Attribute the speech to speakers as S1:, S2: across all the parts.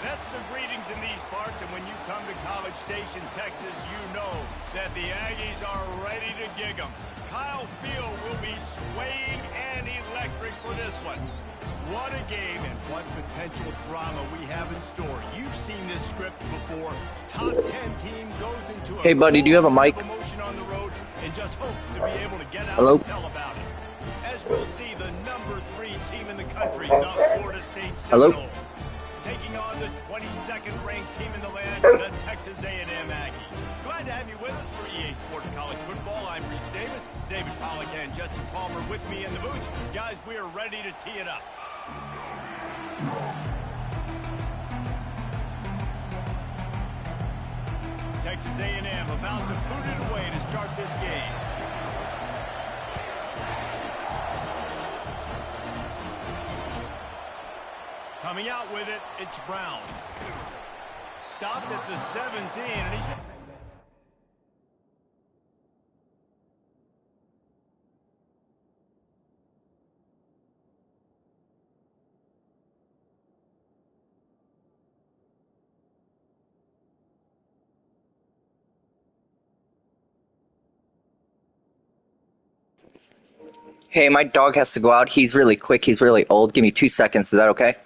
S1: That's the greetings in these parts, and when you come to College Station, Texas, you know that the Aggies are ready to gig 'em. Kyle Field will be swaying and electric for this one. What a game and what potential drama we have in store. You've seen this script before. Top 10 team goes into a
S2: Hey, buddy, do you have a mic?
S1: emotion on the road and just hopes to be able to get out
S2: Hello?
S1: and tell about it. As we'll see, the number 3 team in the country, the Florida State
S2: Hello?
S1: Seminoles, taking on the 22nd ranked team in the land, the Texas A&M Aggies. Glad to have you with us for EA Sports College Football. I'm Reese Davis, David Pollack and Jesse Palmer with me in the booth. Guys, we are ready to tee it up. Texas A&M about to boot it away to start this game. Coming out with it, it's Brown. Stopped at the 17, and he's...
S2: Hey, my dog has to go out. He's really quick. He's really old. Give me 2 seconds. Is that okay?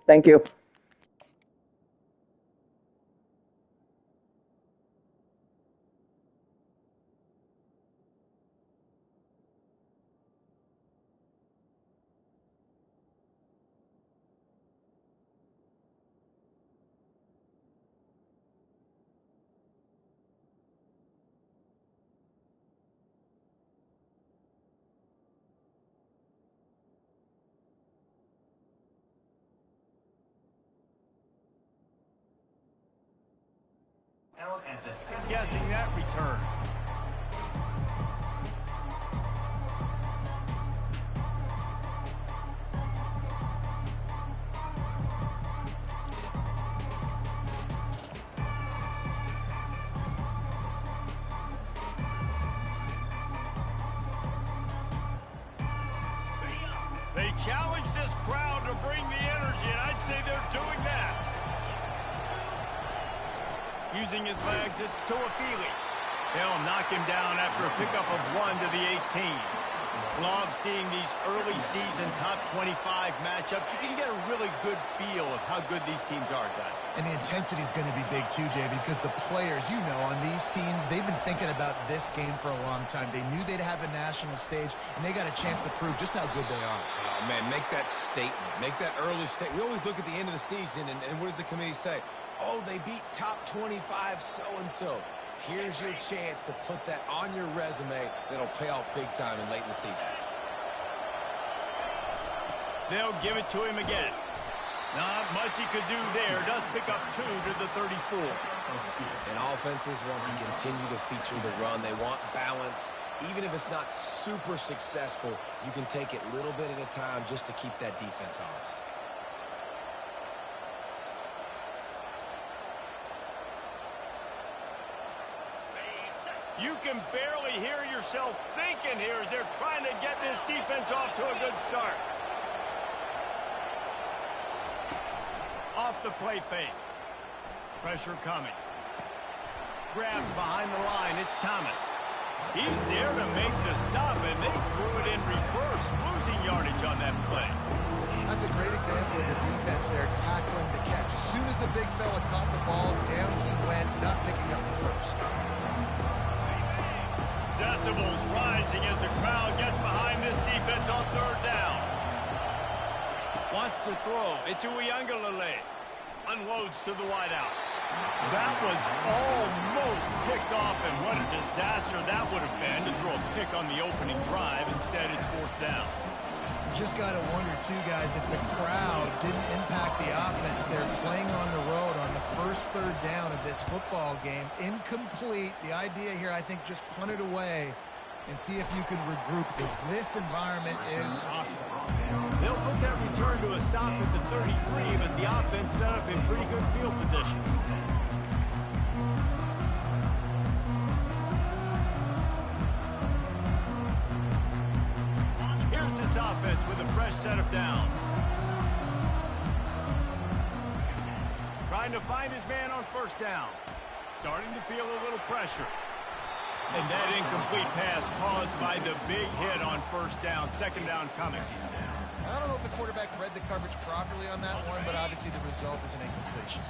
S2: Thank you.
S1: Guessing that return. They challenge this crowd to bring the energy, and I'd say they're doing that. Using his legs, it's Tuafili. They'll knock him down after a pickup of 1 to the 18. Love seeing these early season top 25 matchups. You can get a really good feel of how good these teams are, guys.
S3: And the intensity is going to be big too, David, because the players, you know, on these teams, they've been thinking about this game for a long time. They knew they'd have a national stage, and they got a chance to prove just how good they are.
S4: Oh, man, make that statement. Make that early statement. We always look at the end of the season, and what does the committee say? Oh, they beat top 25 so-and-so. Here's your chance to put that on your resume that'll pay off big time and late in the season.
S1: They'll give it to him again. Not much he could do there. Does pick up 2 to the 34.
S4: And offenses want to continue to feature the run. They want balance. Even if it's not super successful, you can take it little bit at a time just to keep that defense honest.
S1: You can barely hear yourself thinking here as they're trying to get this defense off to a good start. Off the play fake. Pressure coming. Grabbed behind the line. It's Thomas. He's there to make the stop, and they threw it in reverse, losing yardage on that play.
S3: That's a great example of the defense there tackling the catch. As soon as the big fella caught the ball, down he went, not picking up the first.
S1: Decibels rising as the crowd gets behind this defense on third down. Wants to throw. It's Uiagalelei. Unloads to the wideout. That was almost picked off, and what a disaster that would have been to throw a pick on the opening drive. Instead, it's fourth down.
S3: Just got to wonder, too, guys, if the crowd didn't impact the offense. They're playing on the road on the first third down of this football game. Incomplete. The idea here, I think, just punt it away and see if you can regroup, because this environment is hostile.
S1: They'll put that return to a stop at the 33, but the offense set up in pretty good field position. Here's this offense with a fresh set of downs. Trying to find his man on first down. Starting to feel a little pressure. And that incomplete pass caused by the big hit on first down. Second down coming.
S3: I don't know if the quarterback read the coverage properly on that one, but obviously the result is an incompletion.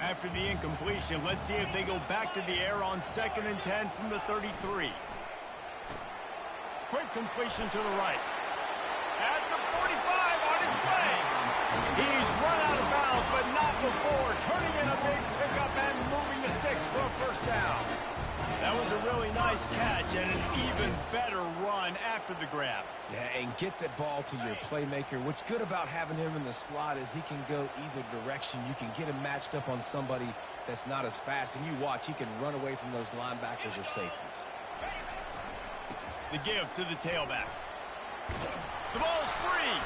S1: After the incompletion, let's see if they go back to the air on 2nd and 10 from the 33. Quick completion to the right. At the 45 on his way. He's run out of bounds, but not before. Turning in a big pickup and moving the sticks for a first down. That was a really nice catch and an even better run after the grab.
S4: Yeah, and get that ball to your playmaker. What's good about having him in the slot is he can go either direction. You can get him matched up on somebody that's not as fast, and you watch, he can run away from those linebackers or safeties.
S1: The give to the tailback. The ball's free.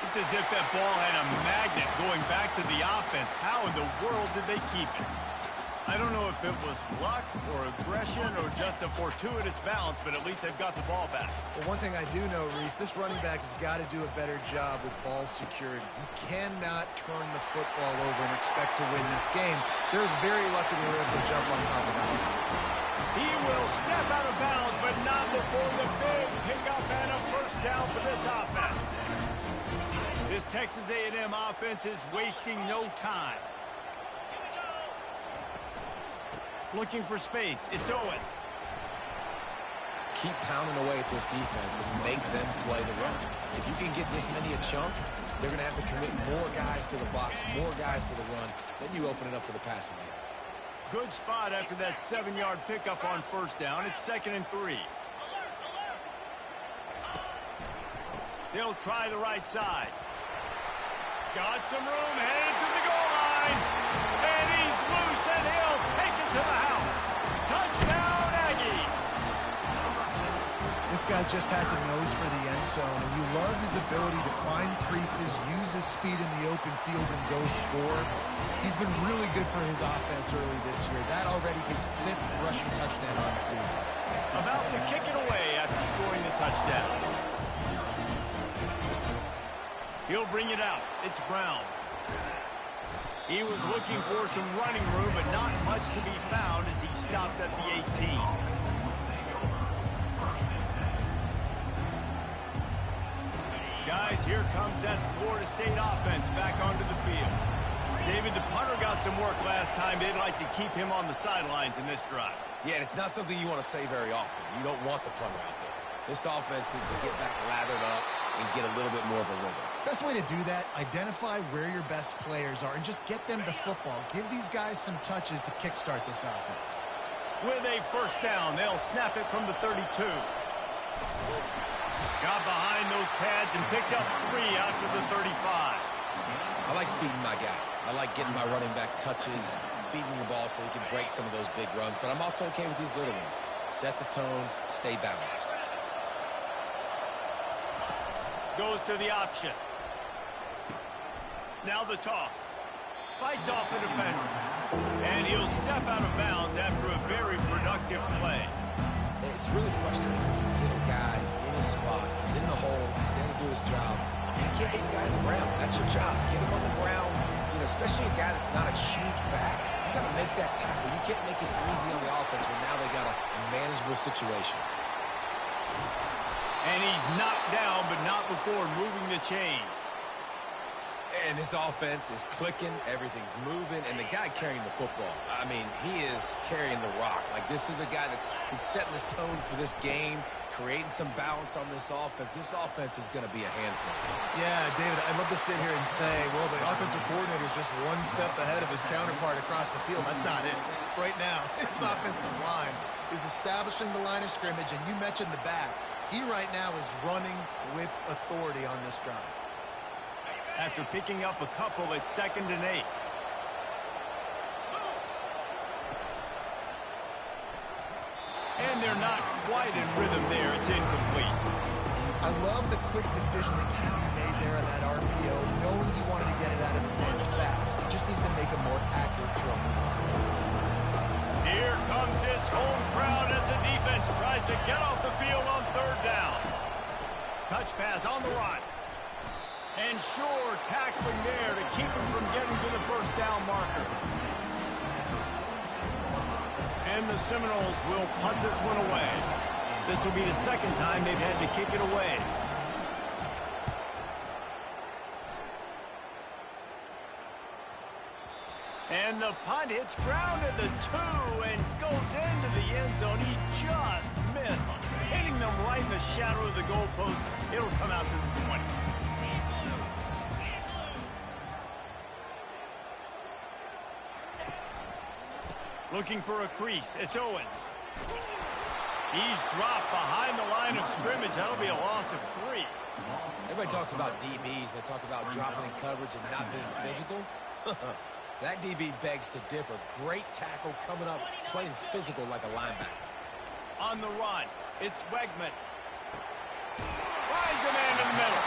S1: It's as if that ball had a magnet going back to the offense. How in the world did they keep it? I don't know if it was luck or aggression or just a fortuitous balance, but at least they've got the ball back.
S3: Well, one thing I do know, Reese, this running back has got to do a better job with ball security. You cannot turn the football over and expect to win this game. They're very lucky they were able to jump on top of that.
S1: He will step out of bounds, but not before the big pickup and a first down for this offense. This Texas A&M offense is wasting no time. Looking for space. It's Owens.
S4: Keep pounding away at this defense and make them play the run. If you can get this many a chunk, they're going to have to commit more guys to the box, more guys to the run. Then you open it up for the passing game.
S1: Good spot after that 7-yard pickup on first down. It's 2nd and 3. They'll try the right side. Got some room, headed to the goal line. And he's loose, and he'll take it to the house. Touchdown, Aggies.
S3: This guy just has a nose for the end zone, and you love his ability to find creases, use his speed in the open field, and go score. He's been really good for his offense early this year. That already his 5th rushing touchdown on the season.
S1: About to kick it away after scoring the touchdown. He'll bring it out. It's Brown. He was looking for some running room, but not much to be found as he stopped at the 18. guys, here comes that Florida State offense back onto the field. David, the punter got some work last time. They'd like to keep him on the sidelines in this drive.
S4: Yeah, and it's not something you want to say very often. You don't want the punter out there. This offense needs to get back lathered up and get a little bit more of a rhythm.
S3: Best way to do that, identify where your best players are and just get them the football. Give these guys some touches to kickstart this offense.
S1: With a first down, they'll snap it from the 32. Got behind those pads and picked up 3 out to the 35.
S4: I like feeding my guy. I like getting my running back touches, feeding the ball so he can break some of those big runs. But I'm also okay with these little ones. Set the tone, stay balanced.
S1: Goes to the option. Now the toss. Fights off the defender. And he'll step out of bounds after a very productive play.
S4: It's really frustrating when you get a guy in his spot. He's in the hole. He's there to do his job. And you can't get the guy on the ground. That's your job. Get him on the ground. You know, especially a guy that's not a huge back. You got to make that tackle. You can't make it easy on the offense when now they got a manageable situation.
S1: And he's knocked down, but not before moving the chains.
S4: And this offense is clicking, everything's moving, and the guy carrying the football, I mean, he is carrying the rock. Like, this is a guy he's setting this tone for this game, creating some balance on this offense. This offense is going to be a handful.
S3: Yeah, David, I'd love to sit here and say, well, the offensive coordinator is just one step ahead of his counterpart across the field. That's not it. Right now, this offensive line is establishing the line of scrimmage, and you mentioned the back. He right now is running with authority on this drive.
S1: After picking up a couple at 2nd and 8. And they're not quite in rhythm there. It's incomplete.
S3: I love the quick decision that QB made there on that RPO, knowing he wanted to get it out of his hands fast. He just needs to make a more accurate throw.
S1: Here comes this home crowd as the defense tries to get off the field on 3rd down. Touch pass on the run. And sure tackling there to keep him from getting to the first down marker. And the Seminoles will punt this one away. This will be the 2nd time they've had to kick it away. And the punt hits ground at the 2 and goes into the end zone. He just missed, hitting them right in the shadow of the goalpost. It'll come out to the 20. Looking for a crease. It's Owens. He's dropped behind the line of scrimmage. That'll be a loss of 3.
S4: Everybody talks about DBs. They talk about dropping in coverage and not being physical. That DB begs to differ. Great tackle coming up, playing physical like a linebacker.
S1: On the run, it's Wegman. Finds a man in the middle.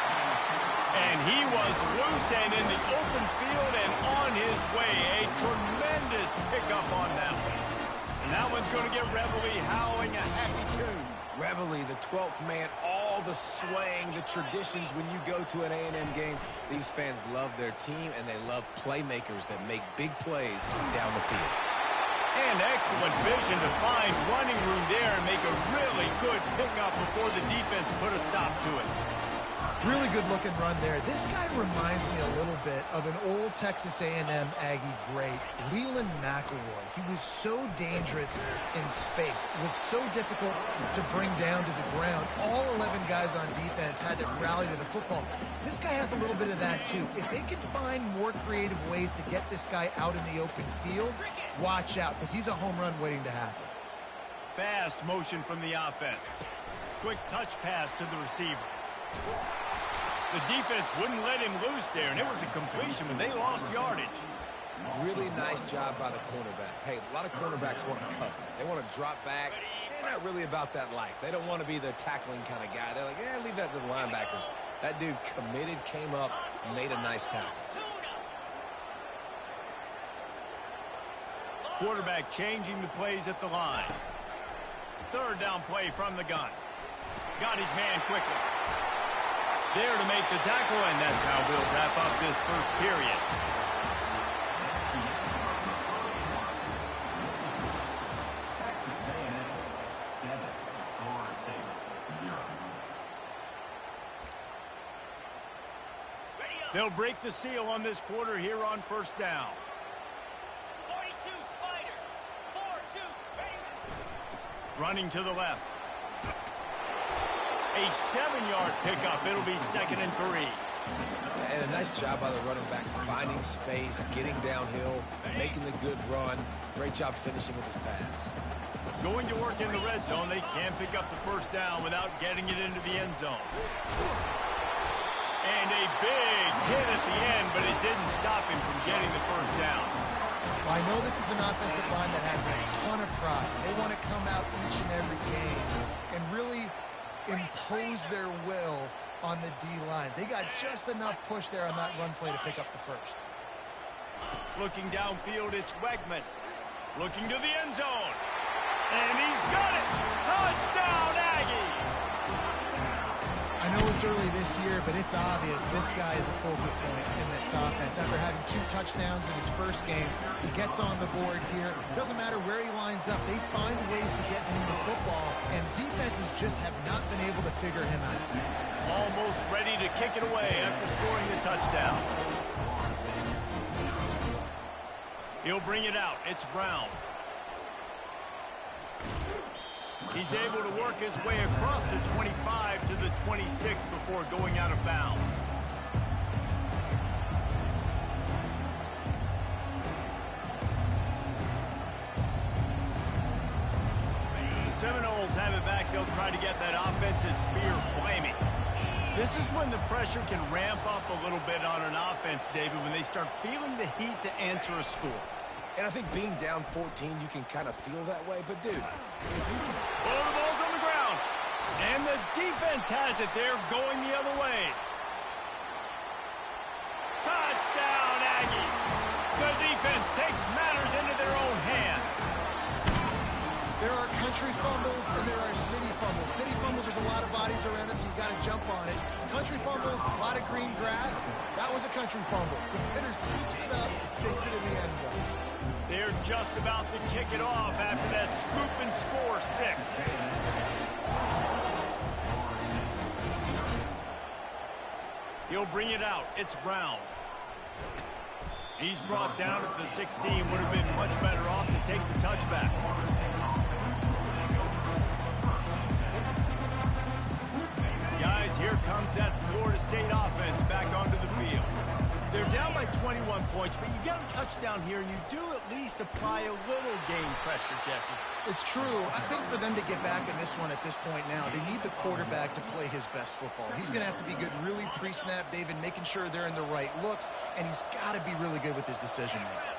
S1: And he was loose and in the open field and on his way. A tremendous pickup on that one. And that one's going to get Reveille howling a happy tune.
S4: Reveille, the 12th man, all the swaying, the traditions when you go to an A&M game. These fans love their team, and they love playmakers that make big plays down the field.
S1: And excellent vision to find running room there and make a really good pickup before the defense put a stop to it.
S3: Really good-looking run there. This guy reminds me a little bit of an old Texas A&M Aggie great, Leland McElroy. He was so dangerous in space. It was so difficult to bring down to the ground. All 11 guys on defense had to rally to the football. This guy has a little bit of that, too. If they can find more creative ways to get this guy out in the open field, watch out, because he's a home run waiting to happen.
S1: Fast motion from the offense. Quick touch pass to the receiver. The defense wouldn't let him loose there, and it was a completion, but they lost yardage.
S4: Really nice job by the cornerback. Hey, a lot of cornerbacks want to cover. They want to drop back. They're not really about that life. They don't want to be the tackling kind of guy. They're like, yeah, leave that to the linebackers. That dude committed, came up, made a nice tackle.
S1: Quarterback changing the plays at the line. 3rd down play from the gun. Got his man quickly. There to make the tackle, and that's how we'll wrap up this first period. They'll break the seal on this quarter here on first down.
S5: 42 Spider. 4-2 Ravens.
S1: Running to the left. A 7-yard pickup. It'll be 2nd and 3.
S4: And a nice job by the running back, finding space, getting downhill, making the good run. Great job finishing with his pads.
S1: Going to work in the red zone. They can pick up the first down without getting it into the end zone. And a big hit at the end, but it didn't stop him from getting the first down.
S3: Well, I know this is an offensive line that has a ton of pride. They want to come out each and every game and really impose their will on the D-line. They got just enough push there on that run play to pick up the first.
S1: Looking downfield, it's Wegman. Looking to the end zone. And he's got it! Touchdown, Aggie!
S3: I know it's early this year, but it's obvious this guy is a focal point in this offense. After having 2 touchdowns in his first game, he gets on the board here. Doesn't matter where he lines up. They find ways to get him the football, and defenses just have not been able to figure him out.
S1: Almost ready to kick it away after scoring the touchdown. He'll bring it out. It's Brown. He's able to work his way across the 25 to the 26 before going out of bounds. The Seminoles have it back. They'll try to get that offensive spear flaming. This is when the pressure can ramp up a little bit on an offense, David, when they start feeling the heat to answer a score.
S4: And I think being down 14, you can kind of feel that way. But, dude, if you can...
S1: Oh, the ball's on the ground. And the defense has it. They're going the other way. Touchdown, Aggie. The defense takes matters into their own hands.
S3: There are country fumbles and there are city fumbles. City fumbles, there's a lot of bodies around it, so you got to jump on it. Country fumbles, a lot of green grass. That was a country fumble. The hitter scoops it up, takes it in the end zone.
S1: They're just about to kick it off after that scoop and score 6. He'll bring it out. It's Brown. He's brought down at the 16. Would have been much better off to take the touchback. Guys, here comes that Florida State offense back onto the field. They're down by 21 points, but you get a touchdown here, and you do at least apply a little game pressure, Jesse.
S3: It's true. I think for them to get back in this one at this point now, they need the quarterback to play his best football. He's going to have to be good really pre-snap, David, making sure they're in the right looks, and he's got to be really good with his decision-making.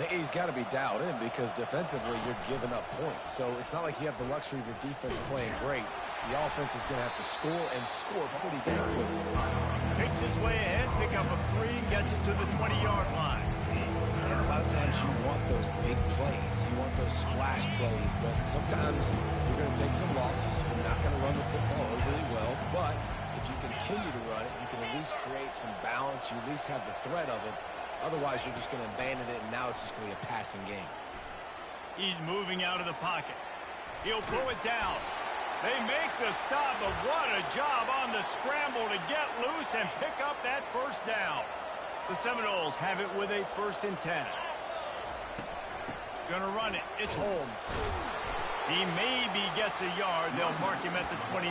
S4: He's got to be dialed in because defensively you're giving up points. So it's not like you have the luxury of your defense playing great. The offense is going to have to score and score pretty damn quickly.
S1: Picks his way ahead, pick up a 3, and gets it to the 20-yard line.
S4: And a lot of times you want those big plays. You want those splash plays. But sometimes you're going to take some losses. You're not going to run the football overly well. But if you continue to run it, you can at least create some balance. You at least have the threat of it. Otherwise, you're just going to abandon it, and now it's just going to be a passing game.
S1: He's moving out of the pocket. He'll pull it down. They make the stop, but what a job on the scramble to get loose and pick up that first down. The Seminoles have it with a 1st and 10. Gonna run it. It's Holmes. He maybe gets a yard. They'll mark him at the 29.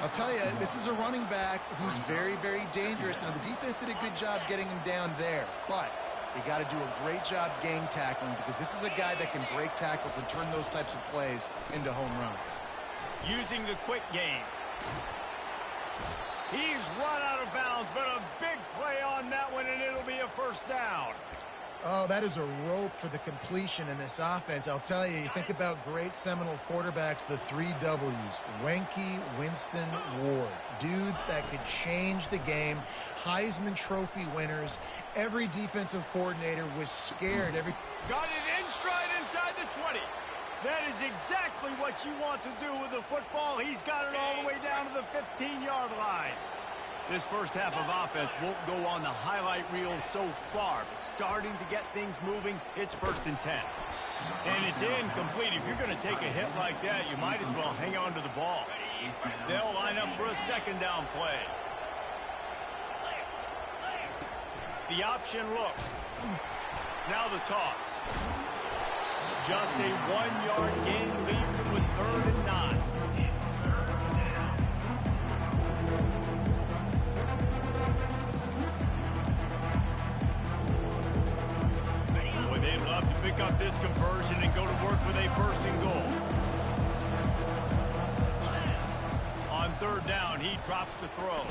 S3: I'll tell you, this is a running back who's very, very dangerous, and the defense did a good job getting him down there. But you got to do a great job gang tackling because this is a guy that can break tackles and turn those types of plays into home runs.
S1: Using the quick game. He's run out of bounds, but a big play on that one, and it'll be a 1st down.
S3: Oh, that is a rope for the completion in this offense. I'll tell you, you think about great Seminole quarterbacks, the 3 W's, Wenke, Winston, Ward. Dudes that could change the game, Heisman Trophy winners. Every defensive coordinator was scared.
S1: Got it in stride inside the 20. That is exactly what you want to do with the football. He's got it all the way down to the 15-yard line. This first half of offense won't go on the highlight reel so far, but starting to get things moving, it's 1st and 10. And it's incomplete. If you're going to take a hit like that, you might as well hang on to the ball. They'll line up for a 2nd down play. The option look. Now the toss. Just a 1-yard gain leaves them with 3rd and 9. Boy, they'd love to pick up this conversion and go to work with a 1st and goal. On 3rd down, he drops to throw.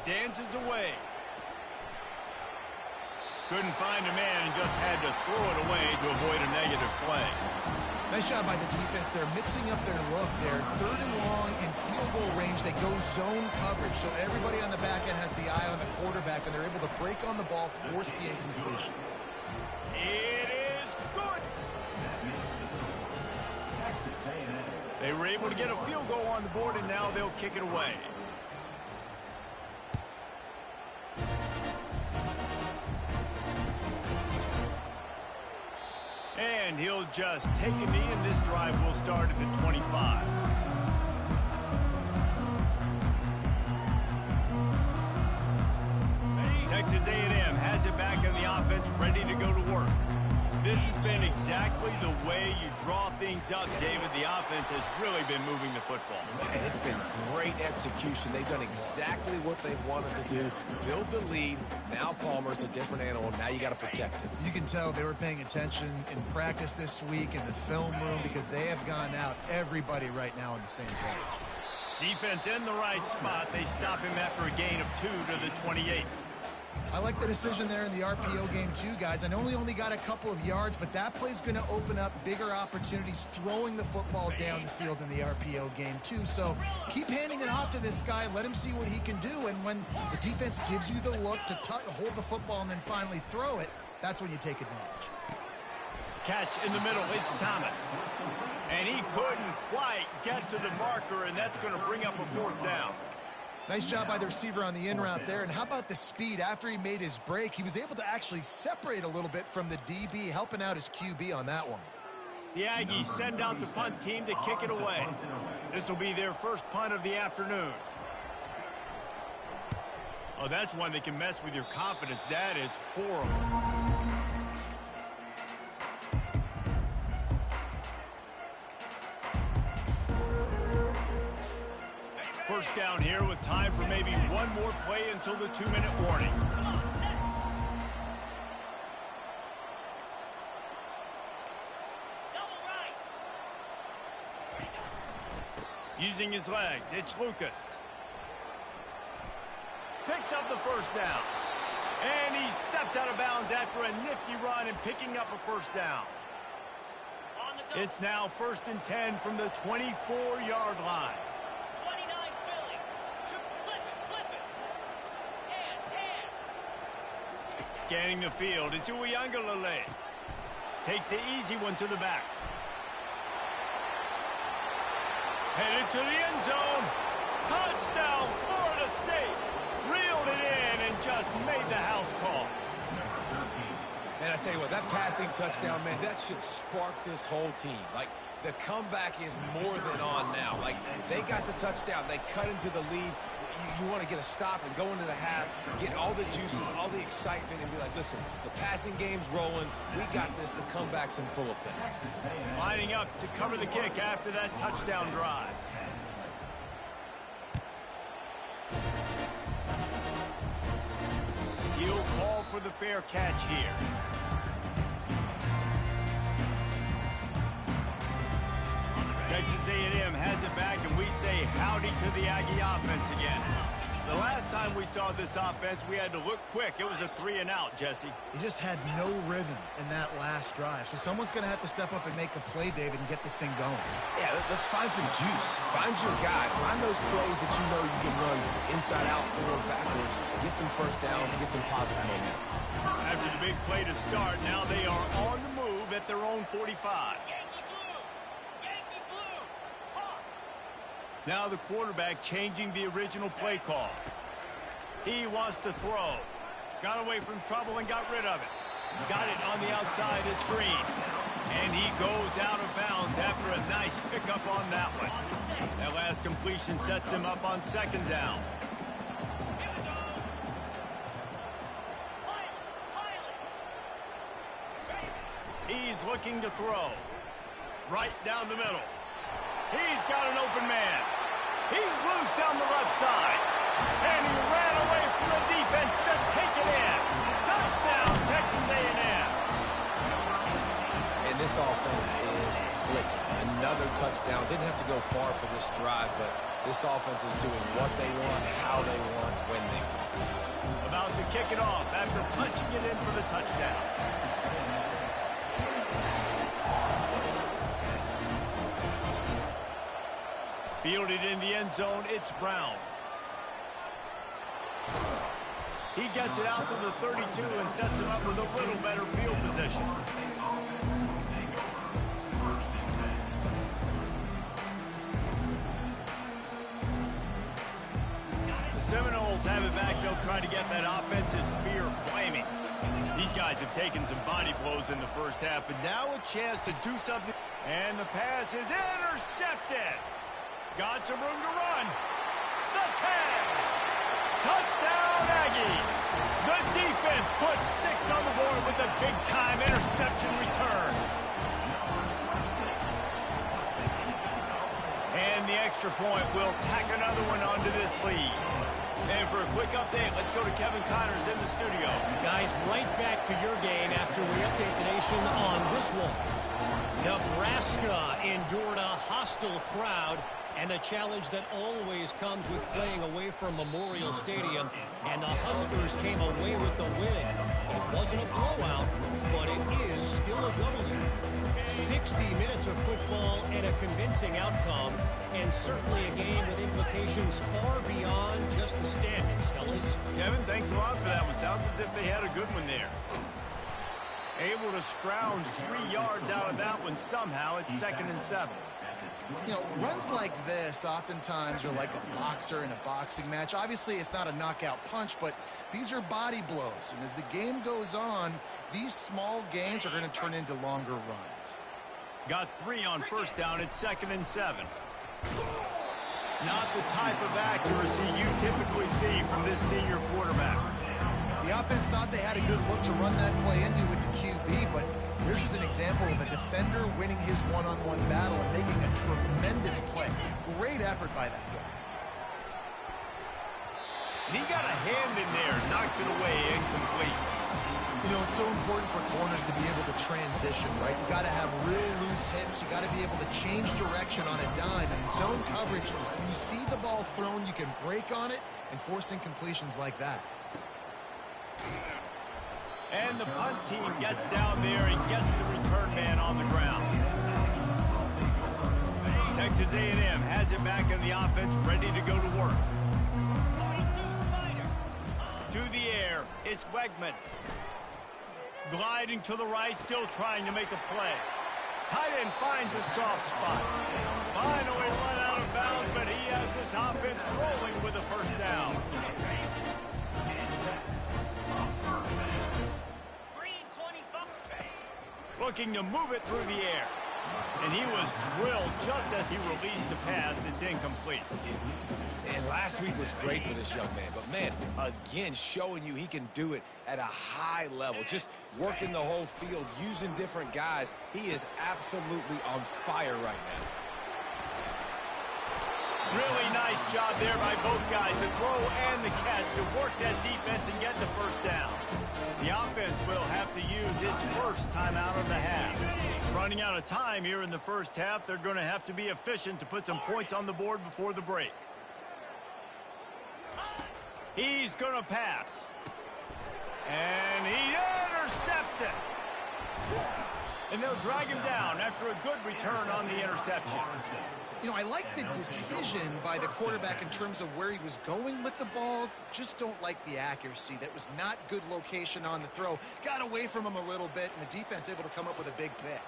S1: Dances away. Couldn't find a man and just had to throw it away to avoid a negative play.
S3: Nice job by the defense. They're mixing up their look. They're 3rd and long in field goal range. They go zone coverage, so everybody on the back end has the eye on the quarterback, and they're able to break on the ball, force the incompletion.
S1: It is good. They were able to get a field goal on the board, and now they'll kick it away. And he'll just take a knee, and this drive will start at the 25. Texas A&M has it back in the offense, ready to go to work. This has been exactly the way you draw things up, David. The offense has really been moving the football.
S4: And it's been great execution. They've done exactly what they've wanted to do. Build the lead. Now Palmer's a different animal. Now you got to protect him.
S3: You can tell they were paying attention in practice this week in the film room because they have gone out, everybody right now on the same page.
S1: Defense in the right spot. They stop him after a gain of 2 to the 28.
S3: I like the decision there in the RPO game too, guys. I know he only got a couple of yards, but that play's going to open up bigger opportunities throwing the football down the field in the RPO game too. So keep handing it off to this guy. Let him see what he can do. And when the defense gives you the look to hold the football and then finally throw it, that's when you take advantage.
S1: Catch in the middle. It's Thomas. And he couldn't quite get to the marker, and that's going to bring up a 4th down.
S3: Nice job by the receiver on the in route there. And how about the speed? After he made his break, he was able to actually separate a little bit from the DB, helping out his QB on that one.
S1: The Aggies send out the punt team to kick it away. This will be their first punt of the afternoon. Oh, that's one that can mess with your confidence. That is horrible. First down here with time for maybe one more play until the 2-minute warning. Using his legs, it's Lucas. Picks up the 1st down. And he steps out of bounds after a nifty run and picking up a 1st down. It's now 1st and 10 from the 24-yard line. Scanning the field, it's Uiagalelei. Takes the easy one to the back. Headed to the end zone. Touchdown, Florida State. Reeled it in and just made the house call.
S4: Man, I tell you what, that passing touchdown, man, that should spark this whole team. Like, the comeback is more than on now. Like, they got the touchdown. They cut into the lead. You want to get a stop and go into the half, get all the juices, all the excitement, and be like, listen, the passing game's rolling. We got this. The comeback's in full effect.
S1: Lining up to cover the kick after that touchdown drive. He'll call for the fair catch here. Texas A&M has it back, and we say howdy to the Aggie offense again. The last time we saw this offense, we had to look quick. It was a 3-and-out, Jesse.
S3: He just had no rhythm in that last drive. So someone's going to have to step up and make a play, David, and get this thing going.
S4: Yeah, let's find some juice. Find your guy. Find those plays that you know you can run inside out, forward, backwards. Get some 1st downs. Get some positive momentum.
S1: After the big play to start, now they are on the move at their own 45. Now the quarterback changing the original play call. He wants to throw. Got away from trouble and got rid of it. Got it on the outside. It's Green. And he goes out of bounds after a nice pickup on that one. That last completion sets him up on 2nd down. is looking to throw. Right down the middle. He's got an open man. He's loose down the left side. And he ran away from the defense to take it in. Touchdown, Texas A&M.
S4: And this offense is clicking. Another touchdown. Didn't have to go far for this drive, but this offense is doing what they want, how they want, when they want.
S1: About to kick it off after punching it in for the touchdown. Fielded in the end zone, it's Brown. He gets it out to the 32 and sets it up with a little better field position. The Seminoles have it back. They'll try to get that offensive spear flaming. These guys have taken some body blows in the first half, but now a chance to do something. And the pass is intercepted. Got some room to run. The 10. Touchdown, Aggies. The defense puts 6 on the board with a big-time interception return. And the extra point will tack another one onto this lead. And for a quick update, let's go to Kevin Connors in the studio.
S6: Guys, right back to your game after we update the nation on this one. Nebraska endured a hostile crowd and a challenge that always comes with playing away from Memorial Stadium, and the Huskers came away with the win. It wasn't a blowout, but it is still a W. 60 minutes of football and a convincing outcome, and certainly a game with implications far beyond just the standings, fellas.
S1: Kevin, thanks a lot for that one. Sounds as if they had a good one there. Able to scrounge 3 yards out of that one somehow. It's 2nd and 7.
S3: You know, runs like this oftentimes are like a boxer in a boxing match. Obviously, it's not a knockout punch, but these are body blows. And as the game goes on, these small gains are going to turn into longer runs.
S1: Got 3 on first down. It's 2nd and 7. Not the type of accuracy you typically see from this senior quarterback.
S3: The offense thought they had a good look to run that play into with the QB, but here's just an example of a defender winning his one-on-one battle and making a tremendous play. Great effort by that guy.
S1: And he got a hand in there, knocks it away, incomplete.
S3: You know, it's so important for corners to be able to transition, right? You got to have real loose hips. You got to be able to change direction on a dime. And in zone coverage, when you see the ball thrown, you can break on it and force incompletions like that.
S1: And the punt team gets down there and gets the return man on the ground. Texas A&M has it back in the offense, ready to go to work.
S5: 42 Spider.
S1: To the air, it's Wegman. Gliding to the right, still trying to make a play. Tight end finds a soft spot. Finally run out of bounds, but he has this offense rolling with a first down.
S5: Green 25.
S1: Looking to move it through the air. And he was drilled just as he released the pass. It's incomplete.
S4: And last week was great for this young man. But, man, again, showing you he can do it at a high level. Just working the whole field, using different guys. He is absolutely on fire right now.
S1: Really nice job there by both guys, the throw and the catch, to work that defense and get the first down. The offense will have to use its first timeout of the half. Running out of time here in the first half, they're going to have to be efficient to put some points on the board before the break. He's going to pass. And he intercepts it. And they'll drag him down after a good return on the interception.
S3: You know, I like the decision by the quarterback in terms of where he was going with the ball. Just don't like the accuracy. That was not good location on the throw. Got away from him a little bit, and the defense able to come up with a big pick.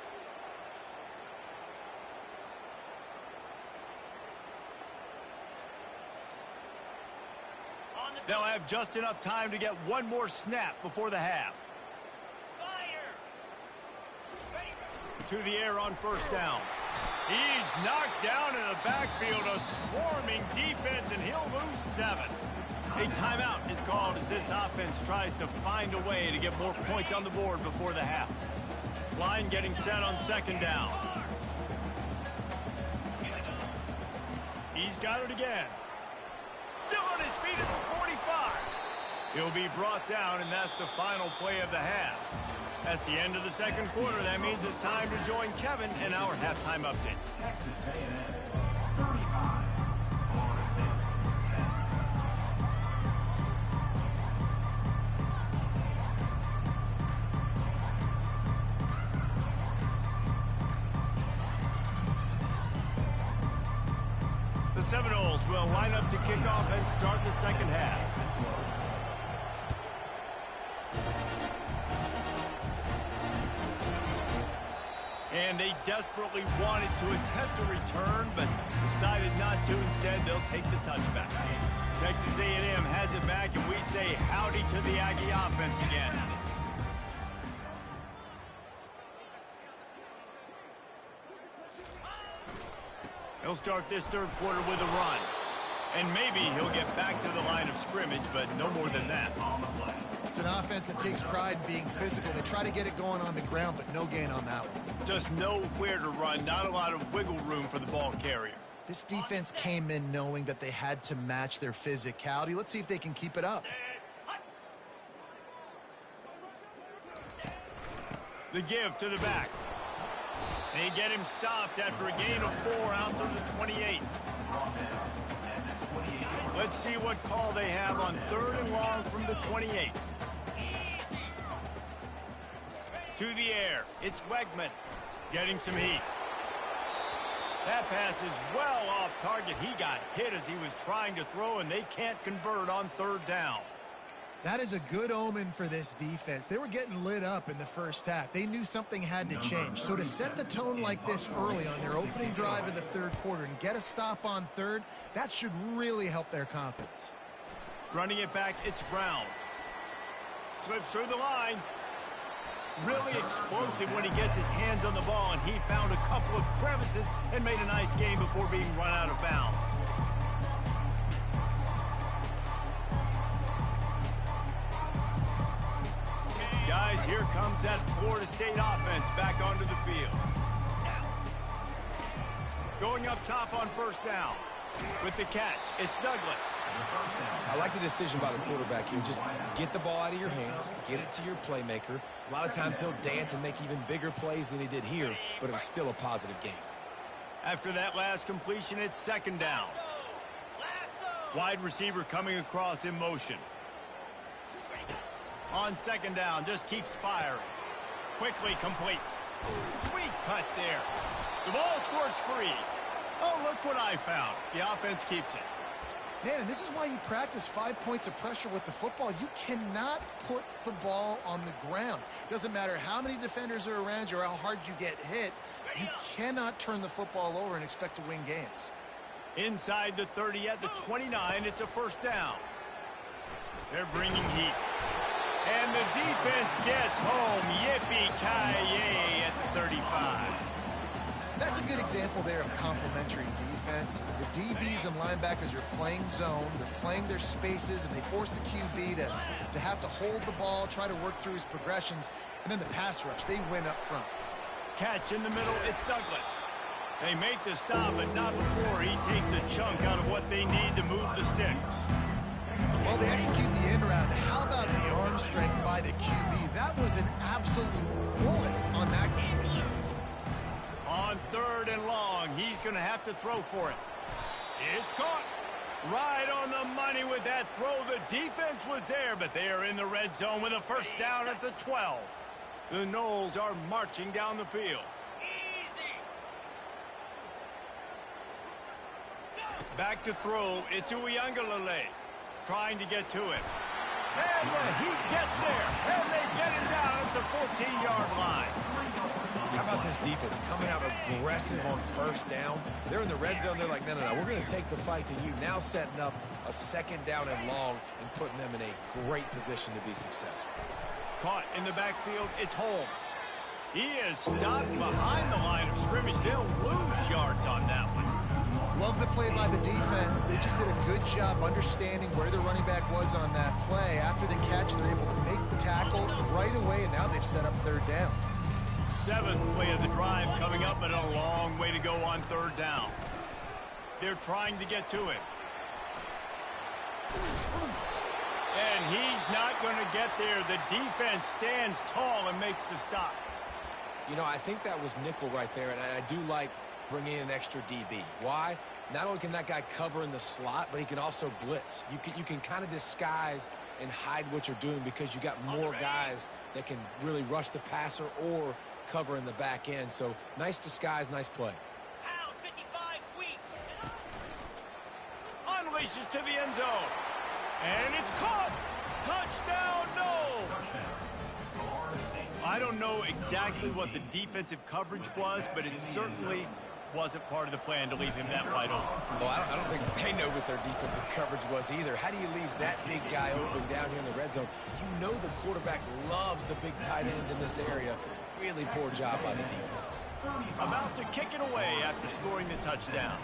S1: They'll have just enough time to get one more snap before the half. To the air on first down. He's knocked down in the backfield, a swarming defense, and he'll lose 7. A timeout is called as this offense tries to find a way to get more points on the board before the half. Line getting set on second down. He's got it again. Still on his feet at the 45. He'll be brought down, and that's the final play of the half. That's the end of the second quarter. That means it's time to join Kevin in our halftime update.
S7: Texas A&M 35, Florida State 10.
S1: The Seminoles will line up to kick off and start the second half. And they desperately wanted to attempt a return, but decided not to. Instead, they'll take the touchback. Texas A&M has it back, and we say howdy to the Aggie offense again. He'll start this third quarter with a run. And maybe he'll get back to the line of scrimmage, but no more than that.
S3: It's an offense that takes pride in being physical. They try to get it going on the ground, but no gain on that one.
S1: Just nowhere to run, not a lot of wiggle room for the ball carrier.
S3: This defense came in knowing that they had to match their physicality. Let's see if they can keep it up.
S1: The give to the back. They get him stopped after a gain of 4 out to the 28. Let's see what call they have on third and long from the 28. To the air, it's Wegman getting some heat. That pass is well off target. He got hit as he was trying to throw, and they can't convert on third down.
S3: That is a good omen for this defense. They were getting lit up in the first half. They knew something had to change. So to set the tone like this early on their opening drive of the third quarter and get a stop on third, that should really help their confidence.
S1: Running it back, it's Brown. Slips through the line. Really explosive when he gets his hands on the ball, and he found a couple of crevices and made a nice game before being run out of bounds. Guys, here comes that Florida State offense back onto the field. Going up top on first down. With the catch, it's Douglas.
S4: I like the decision by the quarterback here. Just get the ball out of your hands, get it to your playmaker. A lot of times he'll dance and make even bigger plays than he did here, but it was still a positive game.
S1: After that last completion, it's second down. Wide receiver coming across in motion. On second down, just keeps firing. Quickly complete. Sweet cut there. The ball squirts free. Oh, look what I found. The offense keeps it.
S3: Man, and this is why you practice 5 points of pressure with the football. You cannot put the ball on the ground. Doesn't matter how many defenders are around you or how hard you get hit. You cannot turn the football over and expect to win games.
S1: Inside the 30 at the 29, it's a first down. They're bringing heat. And the defense gets home. Yippee-ki-yay at the 35.
S3: That's a good example there of complementary defense. The DBs and linebackers are playing zone. They're playing their spaces, and they force the QB to have to hold the ball, try to work through his progressions. And then the pass rush, they win up front.
S1: Catch in the middle, it's Douglas. They make the stop, but not before he takes a chunk out of what they need to move the sticks.
S3: Well, they execute the in route. How about the arm strength by the QB? That was an absolute bullet on that completion.
S1: On third and long, he's going to have to throw for it. It's caught. Right on the money with that throw. The defense was there, but they are in the red zone with a first down at the 12. The Noles are marching down the field. Back to throw. It's Uiagalelei trying to get to him. And the Heat gets there. And they get him down at the 14-yard line.
S4: How about this defense coming out aggressive on first down? They're in the red zone. They're like, no, we're going to take the fight to you. Now setting up a second down and long and putting them in a great position to be successful.
S1: Caught in the backfield, it's Holmes. He is stopped behind the line of scrimmage. They'll lose yards on that one.
S3: Love the play by the defense. They just did a good job understanding where the running back was on that play. After the catch, they're able to make the tackle right away, and now they've set up third down.
S1: 7th play of the drive coming up, but a long way to go on 3rd down. They're trying to get to him. And he's not going to get there. The defense stands tall and makes the stop.
S4: You know, I think that was nickel right there, and I do like bringing in an extra DB. Why? Not only can that guy cover in the slot, but he can also blitz. You can kind of disguise and hide what you're doing because you got more guys that can really rush the passer or cover in the back end. So nice disguise, nice play.
S5: Pound 55 weak.
S1: Unleashes to the end zone. And it's caught. Touchdown, no. I don't know exactly what the defensive coverage was, but it certainly wasn't part of the plan to leave him that wide open.
S4: Well, I don't think they know what their defensive coverage was either. How do you leave that big guy open down here in the red zone? You know the quarterback loves the big tight ends in this area. Really poor job by the defense.
S1: About to kick it away after scoring the touchdown.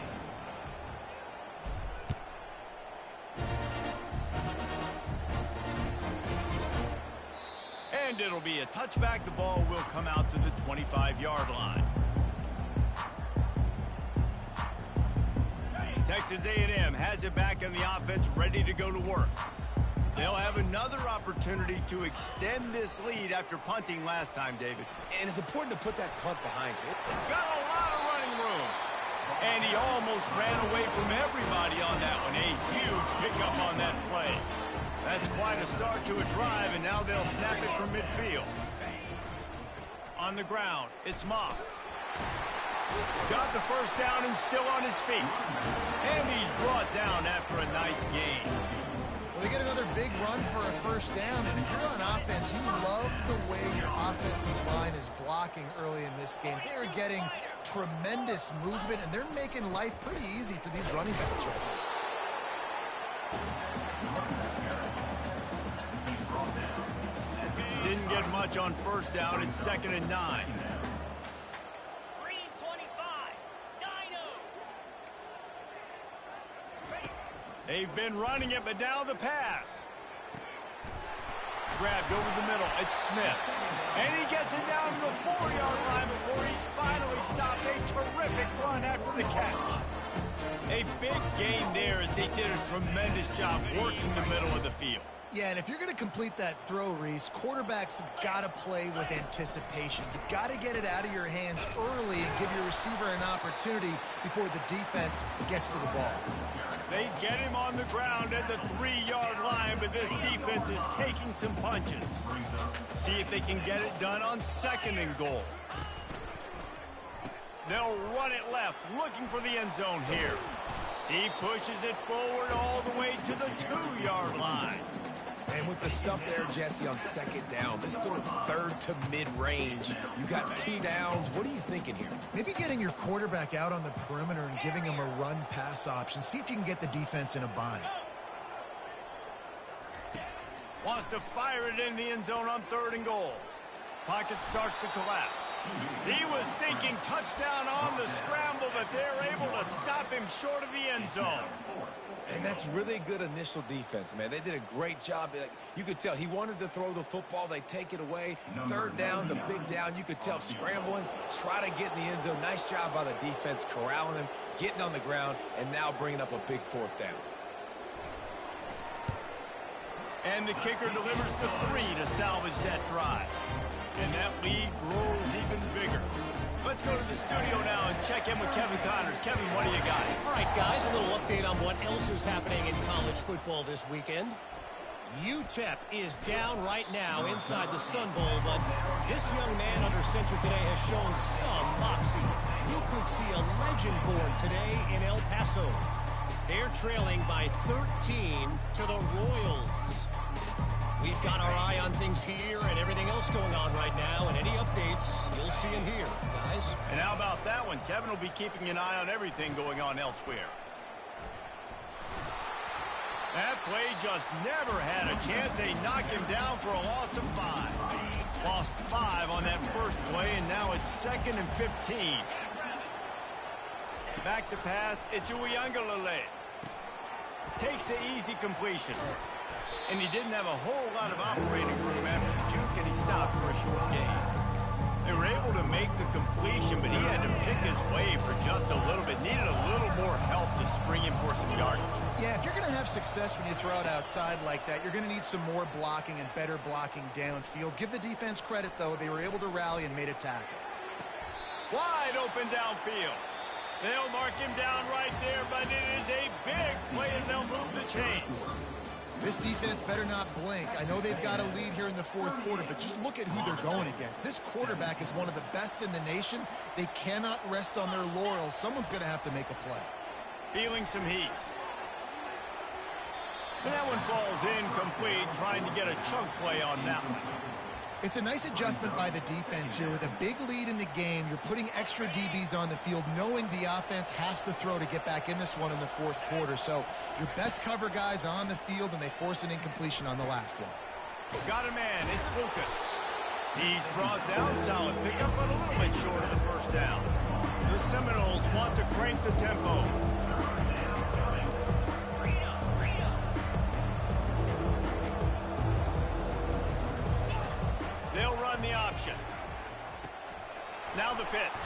S1: And it'll be a touchback. The ball will come out to the 25-yard line. Texas A&M has it back in the offense, ready to go to work. They'll have another opportunity to extend this lead after punting last time, David.
S4: And it's important to put that punt behind you.
S1: Got a lot of running room. And he almost ran away from everybody on that one. A huge pickup on that play. That's quite a start to a drive, and now they'll snap it from midfield. On the ground, it's Moss. Got the first down and still on his feet. And he's brought down after a nice gain.
S3: Well, they get another big run for a first down, and if you're on offense, you love the way your offensive line is blocking early in this game. They're getting tremendous movement, and they're making life pretty easy for these running backs right now.
S1: Didn't get much on first down. It's 2nd and 9.
S5: Green 25. Dino.
S1: They've been running it, but now the pass. Grabbed over the middle. It's Smith. And he gets it down to the 4-yard line before he's finally stopped. A terrific run after the catch. A big gain there as they did a tremendous job working the middle of the field.
S3: Yeah, and if you're going to complete that throw, Reese, quarterbacks have got to play with anticipation. You've got to get it out of your hands early and give your receiver an opportunity before the defense gets to the ball.
S1: They get him on the ground at the 3-yard line, but this defense is taking some punches. See if they can get it done on 2nd and goal. They'll run it left, looking for the end zone here. He pushes it forward all the way to the 2-yard line.
S4: And with the stuff there, Jesse, on 2nd down, this through 3rd to mid-range. You got 2 downs. What are you thinking here?
S3: Maybe getting your quarterback out on the perimeter and giving him a run-pass option. See if you can get the defense in a bind.
S1: Wants to fire it in the end zone on 3rd and goal. Pocket starts to collapse. He was thinking touchdown on the scramble, but they're able to stop him short of the end zone.
S4: And that's really good initial defense, man. They did a great job. You could tell he wanted to throw the football. They take it away. 3rd down's a big down. You could tell scrambling, try to get in the end zone. Nice job by the defense, corralling him, getting on the ground, and now bringing up a big 4th down.
S1: And the kicker delivers the 3 to salvage that drive. And that lead grows even bigger. Let's go to the studio now and check in with Kevin Connors. Kevin, what do you got?
S6: All right, guys, a little update on what else is happening in college football this weekend. UTEP is down right now inside the Sun Bowl, but this young man under center today has shown some moxie. You could see a legend born today in El Paso. They're trailing by 13 to the Royals. We've got our eye on things here and everything else going on right now, and any updates, you'll see them here, guys.
S1: And how about that one? Kevin will be keeping an eye on everything going on elsewhere. That play just never had a chance. They knock him down for a loss of 5. Lost 5 on that first play, and now it's 2nd and 15. Back to pass. It's Uiagalelei. Takes the easy completion. And he didn't have a whole lot of operating room after the juke, and he stopped for a short gain. They were able to make the completion, but he had to pick his way for just a little bit. Needed a little more help to spring him for some yardage.
S3: Yeah, if you're going to have success when you throw it outside like that, you're going to need some more blocking and better blocking downfield. Give the defense credit, though. They were able to rally and made a tackle.
S1: Wide open downfield. They'll mark him down right there, but it is a big play, and they'll move the chains.
S3: This defense better not blink. I know they've got a lead here in the fourth quarter, but just look at who they're going against. This quarterback is one of the best in the nation. They cannot rest on their laurels. Someone's going to have to make a play.
S1: Feeling some heat. And that one falls incomplete, trying to get a chunk play on that one.
S3: It's a nice adjustment by the defense here. With a big lead in the game, you're putting extra DBs on the field, knowing the offense has to throw to get back in this one in the fourth quarter. So your best cover guys on the field, and they force an incompletion on the last one.
S1: Got a man. It's Lucas. He's brought down. Solid pickup, but a little bit short of the first down. The Seminoles want to crank the tempo. They'll run the option. Now the pitch.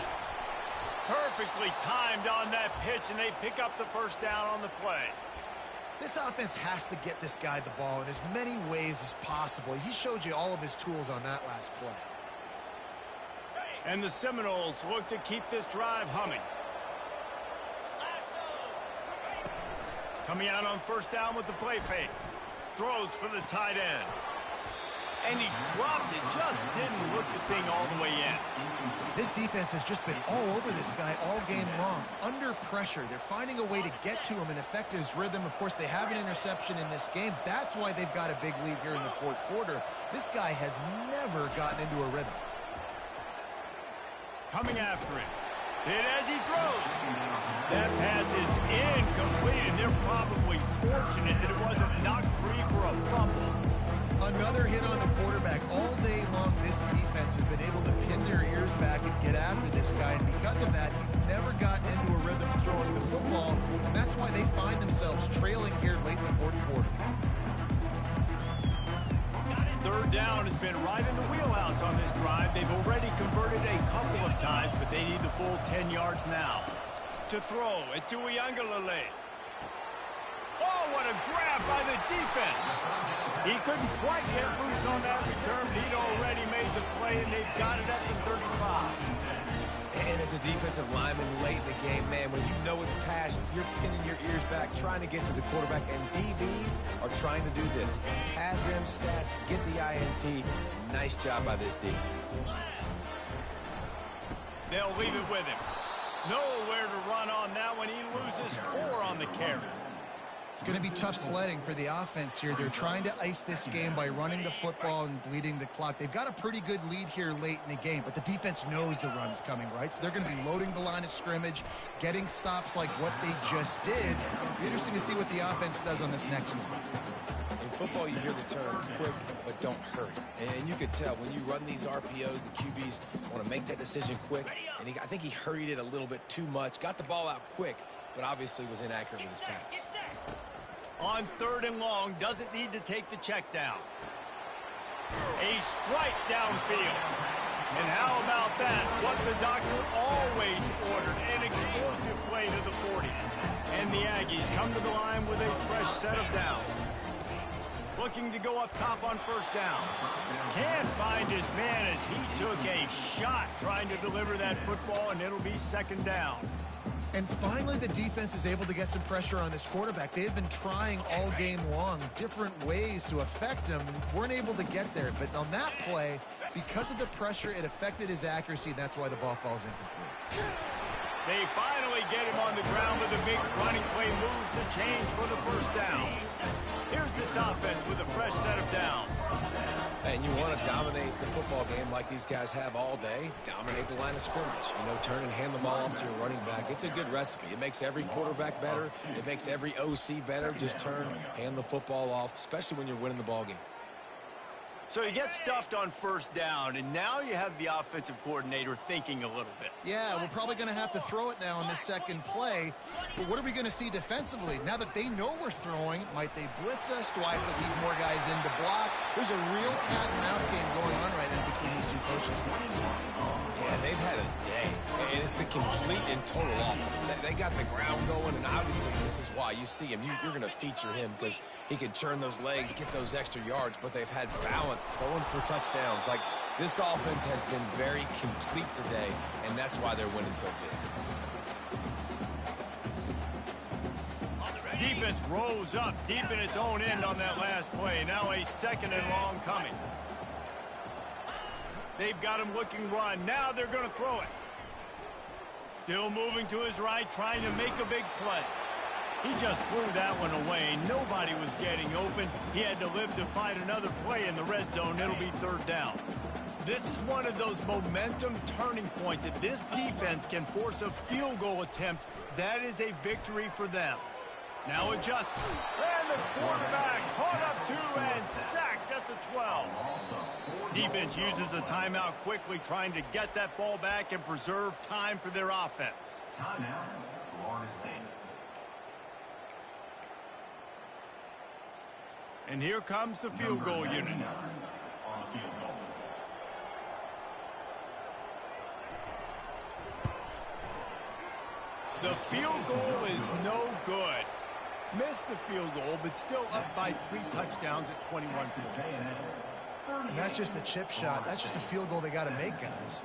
S1: Perfectly timed on that pitch, and they pick up the first down on the play.
S3: This offense has to get this guy the ball in as many ways as possible. He showed you all of his tools on that last play.
S1: And the Seminoles look to keep this drive humming. Coming out on first down with the play fake. Throws for the tight end. And he dropped it, just didn't look the thing all the way in.
S3: This defense has just been all over this guy all game long. Under pressure, they're finding a way to get to him and affect his rhythm. Of course, they have an interception in this game. That's why they've got a big lead here in the fourth quarter. This guy has never gotten into a rhythm.
S1: Coming after him. Hit as he throws. That pass is incomplete, and they're probably fortunate that it wasn't knocked free for a fumble.
S3: Another hit on the quarterback. All day long, this defense has been able to pin their ears back and get after this guy. And because of that, he's never gotten into a rhythm throwing the football. And that's why they find themselves trailing here late in the fourth quarter.
S1: Third down has been right in the wheelhouse on this drive. They've already converted a couple of times, but they need the full 10 yards now. To throw, it's Uiagalelei. Oh, what a grab by the defense. He couldn't quite get loose on that return, but he'd already made the play, and they've got it at the 35.
S4: And as a defensive lineman late in the game, man, when you know it's passion, you're pinning your ears back, trying to get to the quarterback, and DBs are trying to do this. Pad them stats, get the INT. Nice job by this D.
S1: They'll leave it with him. Nowhere to run on that one. He loses 4 on the carry.
S3: It's going to be tough sledding for the offense here. They're trying to ice this game by running the football and bleeding the clock. They've got a pretty good lead here late in the game, but the defense knows the run's coming, right? So they're going to be loading the line of scrimmage, getting stops like what they just did. It'll be interesting to see what the offense does on this next one.
S4: In football, you hear the term quick, but don't hurry. And you could tell when you run these RPOs, the QBs want to make that decision quick. And I think he hurried it a little bit too much, got the ball out quick, but obviously was inaccurate with his pass.
S1: On third and long, doesn't need to take the check down. A strike downfield. And how about that? What the doctor always ordered, an explosive play to the 40. And the Aggies come to the line with a fresh set of downs. Looking to go up top on first down. Can't find his man as he took a shot trying to deliver that football, and it'll be second down.
S3: And finally, the defense is able to get some pressure on this quarterback. They had been trying all game long different ways to affect him, weren't able to get there. But on that play, because of the pressure, it affected his accuracy, and that's why the ball falls incomplete.
S1: They finally get him on the ground with a big running play, moves the change for the first down. Here's this offense with a fresh set of downs.
S4: And you want to dominate the football game like these guys have all day. Dominate the line of scrimmage. You know, turn and hand the ball off to your running back. It's a good recipe. It makes every quarterback better. It makes every OC better. Just turn, hand the football off, especially when you're winning the ball game.
S1: So you get stuffed on first down, and now you have the offensive coordinator thinking a little bit.
S3: Yeah, we're probably going to have to throw it now on this second play. But what are we going to see defensively? Now that they know we're throwing, might they blitz us? Do I have to leave more guys in to block? There's a real cat and mouse game going on right now between these two coaches.
S4: Yeah, they've had a day, and it's the complete and total offense. They got the ground going, and obviously this is why you see him. You're going to feature him because he can churn those legs, get those extra yards, but they've had balance, throwing for touchdowns. Like, this offense has been very complete today, and that's why they're winning so big.
S1: Defense rose up deep in its own end on that last play. Now a second and long coming. They've got him looking run. Now they're going to throw it. Still moving to his right, trying to make a big play. He just threw that one away. Nobody was getting open. He had to live to fight another play in the red zone. It'll be third down. This is one of those momentum turning points. If this defense can force a field goal attempt, that is a victory for them. Now adjust. And the quarterback caught up to and sacked at the 12. Defense uses a timeout quickly, trying to get that ball back and preserve time for their offense.
S7: Timeout, Florida State.
S1: And here comes the field goal unit.
S7: On the field goal.
S1: The field goal is no good. Missed the field goal, but still up by 3 touchdowns at 21 points.
S3: And that's just the chip shot. That's just a field goal they got to make, guys.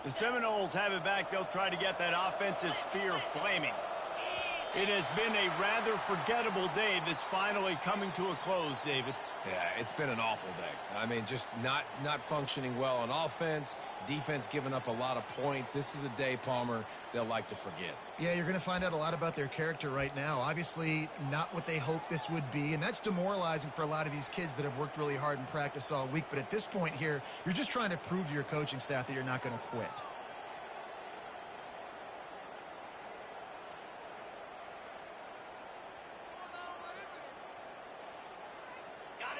S1: The Seminoles have it back. They'll try to get that offensive spear flaming. It has been a rather forgettable day that's finally coming to a close, David.
S4: Yeah, it's been an awful day. I mean, just not functioning well on offense, defense giving up a lot of points. This is a day, Palmer, they'll like to forget.
S3: Yeah, you're going to find out a lot about their character right now. Obviously, not what they hoped this would be, and that's demoralizing for a lot of these kids that have worked really hard in practice all week. But at this point here, you're just trying to prove to your coaching staff that you're not going to quit.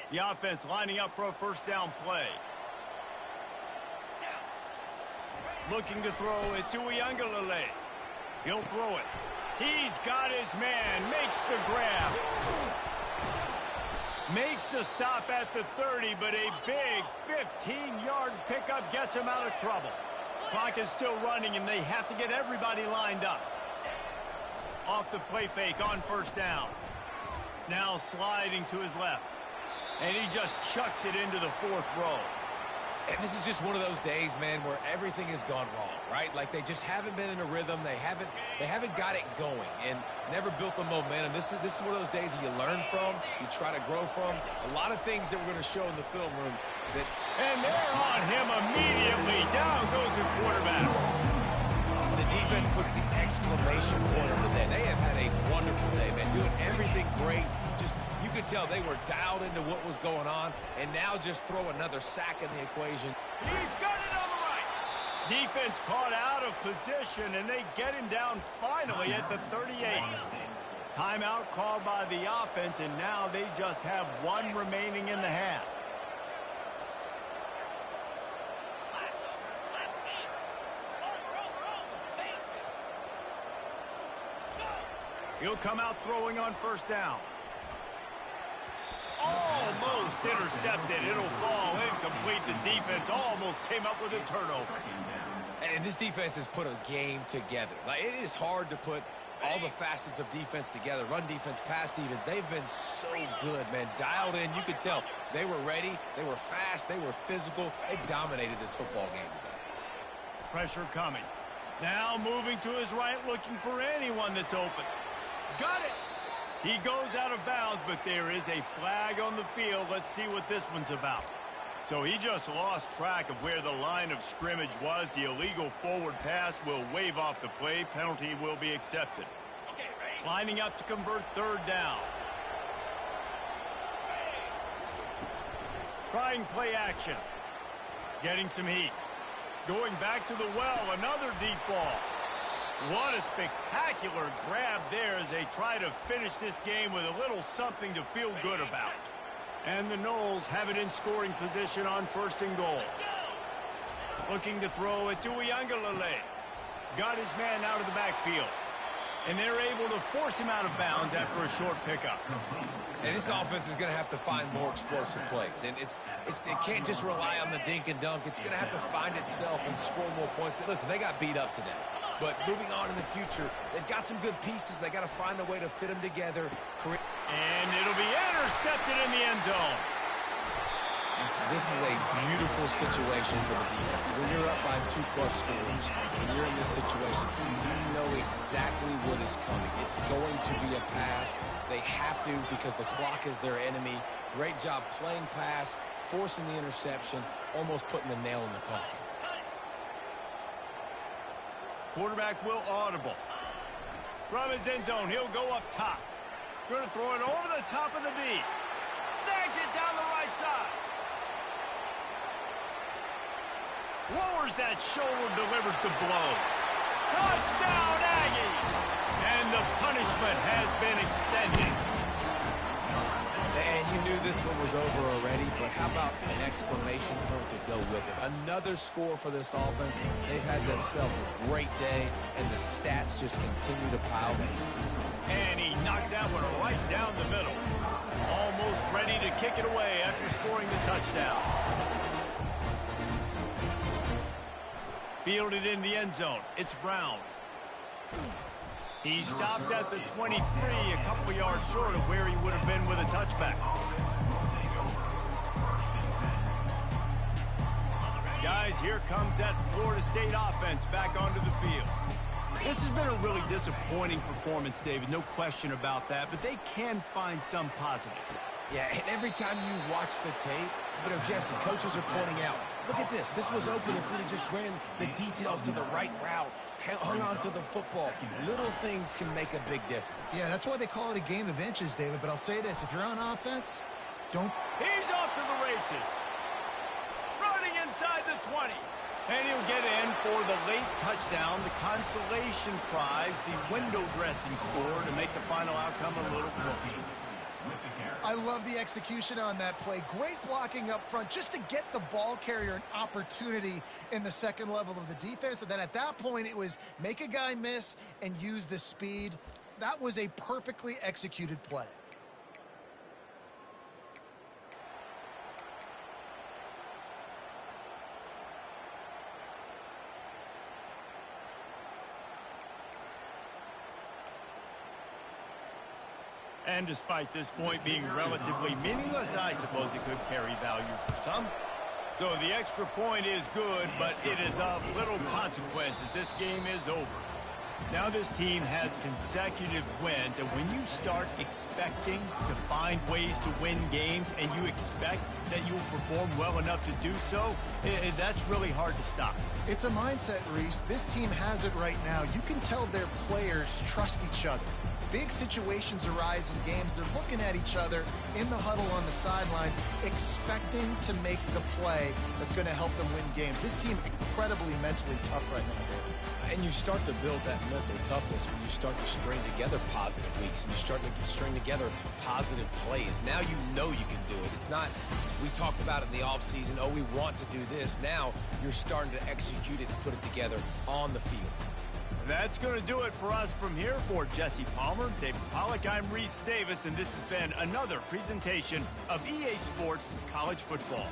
S1: The offense lining up for a first down play. Looking to throw it to Uiagalelei. He'll throw it. He's got his man. Makes the grab. Makes the stop at the 30, but a big 15-yard pickup gets him out of trouble. Clock is still running, and they have to get everybody lined up. Off the play fake on first down. Now sliding to his left. And he just chucks it into the 4th row.
S4: And this is just one of those days, man, where everything has gone wrong, right? Like they just haven't been in a rhythm. They haven't got it going and never built the momentum. This is one of those days that you learn from, you try to grow from. A lot of things that we're going to show in the film room that.
S1: And they're on him immediately. Down goes the quarterback.
S4: The defense puts the exclamation point on the day. They have had a wonderful day, man, doing everything great. You could tell they were dialed into what was going on, and now just throw another sack in the equation.
S1: He's got it on the right. Defense caught out of position, and they get him down finally at the 38. Timeout called by the offense, and now they just have 1 remaining in the half. He'll come out throwing on first down. Almost intercepted. It'll fall incomplete. The defense almost came up with a turnover.
S4: And this defense has put a game together. Like, it is hard to put all the facets of defense together. Run defense, pass defense. They've been so good, man. Dialed in. You could tell they were ready. They were fast. They were physical. They dominated this football game today.
S1: Pressure coming. Now moving to his right, looking for anyone that's open. Got it. He goes out of bounds, but there is a flag on the field. Let's see what this one's about. So he just lost track of where the line of scrimmage was. The illegal forward pass will wave off the play. Penalty will be accepted. Lining up to convert third down. Trying play action. Getting some heat. Going back to the well, another deep ball. What a spectacular grab there as they try to finish this game with a little something to feel good about. And the Noles have it in scoring position on 1st and goal. Looking to throw it to Uiagalelei. Got his man out of the backfield. And they're able to force him out of bounds after a short pickup.
S4: And this offense is going to have to find more explosive plays. And it can't just rely on the dink and dunk. It's going to have to find itself and score more points. Listen, they got beat up today. But moving on in the future, they've got some good pieces. They got to find a way to fit them together.
S1: And it'll be intercepted in the end zone.
S4: This is a beautiful situation for the defense. When you're up by 2+ scores, when you're in this situation, you know exactly what is coming. It's going to be a pass. They have to because the clock is their enemy. Great job playing pass, forcing the interception, almost putting the nail in the coffin.
S1: Quarterback will audible. From his end zone, he'll go up top. Going to throw it over the top of the D. Snags it down the right side. Lowers that shoulder, delivers the blow. Touchdown, Aggies! And the punishment has been extended.
S4: And you knew this one was over already, but how about an exclamation point to go with it? Another score for this offense. They've had themselves a great day, and the stats just continue to pile in.
S1: And he knocked that one right down the middle. Almost ready to kick it away after scoring the touchdown. Fielded in the end zone. It's Brown. He stopped at the 23, a couple yards short of where he would have been with a touchback. Guys, here comes that Florida State offense back onto the field. This has been a really disappointing performance, David, no question about that, but they can find some positive.
S4: Yeah, and every time you watch the tape, Jesse, coaches are pointing out, look at this. This was open if we'd have just ran the details to the right route, hung on to the football. Little things can make a big difference.
S3: Yeah, that's why they call it a game of inches, David. But I'll say this, if you're on offense, don't...
S1: He's off to the races. Running inside the 20. And he'll get in for the late touchdown, the consolation prize, the window dressing score to make the final outcome a little closer.
S3: I love the execution on that play. Great blocking up front just to get the ball carrier an opportunity in the second level of the defense. And then at that point, it was make a guy miss and use the speed. That was a perfectly executed play.
S1: And despite this point being relatively meaningless, I suppose it could carry value for some. So the extra point is good, but it is of little consequence as this game is over. Now this team has consecutive wins, and when you start expecting to find ways to win games and you expect that you will perform well enough to do so, that's really hard to stop.
S3: It's a mindset, Reese. This team has it right now. You can tell their players trust each other. Big situations arise in games. They're looking at each other in the huddle on the sideline, expecting to make the play that's going to help them win games. This team incredibly mentally tough right now, David.
S4: And you start to build that mental toughness when you start to string together positive weeks and you start to string together positive plays. Now you know you can do it. It's not, we talked about it in the offseason, oh, we want to do this. Now you're starting to execute it and put it together on the field.
S1: That's going to do it for us from here. For Jesse Palmer, David Pollack, I'm Reese Davis, and this has been another presentation of EA Sports College Football.